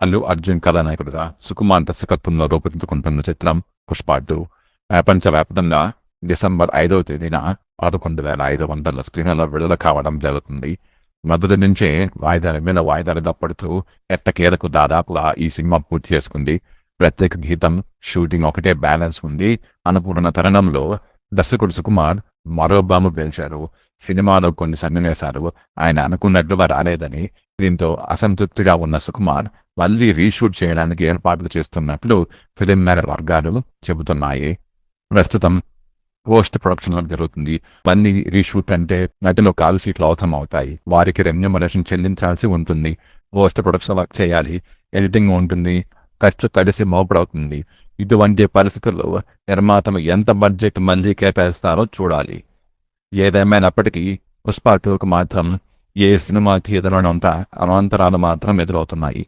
అల్లు అర్జున్ కథానాయకుడిగా సుకుమార్ దర్శకత్వంలో రూపొందుకుంటున్న చిత్రం పుష్ప 2 ప్రపంచవ్యాప్తంగా డిసెంబర్ 5వ తేదీన 11,500 స్క్రీన్లలో విడుదల కావడం జరుగుతుంది. మొదటి నుంచే వాయిదాల మీద వాయిదాలుగా పడుతూ ఎట్టకేలకు దాదాపుగా ఈ సినిమా పూర్తి చేసుకుంది. ప్రత్యేక గీతం, షూటింగ్ ఒకటే బ్యాలెన్స్ ఉంది అనుకుంటున్న తరుణంలో దర్శకుడు సుకుమార్ మరో బాంబు పేల్చారు. సినిమాలో కొన్ని సన్నివేశాలు ఆయన అనుకున్నట్లుగా రాలేదని, దీంతో అసంతృప్తిగా ఉన్న సుకుమార్ మళ్లీ రీషూట్ చేయడానికి ఏర్పాట్లు చేస్తున్నట్లు ఫిలిం మేకర్ వర్గాలు చెబుతున్నాయి. ప్రస్తుతం పోస్ట్ ప్రొడక్షన్ జరుగుతుంది. మళ్ళీ రీషూట్ అంటే నటులు కాల్ సీట్లు అవసరం అవుతాయి. వారికి రెమ్యూనరేషన్ చెల్లించాల్సి ఉంటుంది. పోస్ట్ ప్రొడక్షన్ వర్క్ చేయాలి, ఎడిటింగ్ ఉంటుంది, ఖర్చు కలిసి మోపడవుతుంది. ఇటువంటి పరిస్థితుల్లో నిర్మాతలు ఎంత బడ్జెట్ మళ్ళీ కేటాయిస్తారో చూడాలి. ఏదేమైనప్పటికీ పుష్ప 2కు మాత్రం ఏ సినిమాకి ఎదురైనంత అవాంతరాలు మాత్రం ఎదురవుతున్నాయి.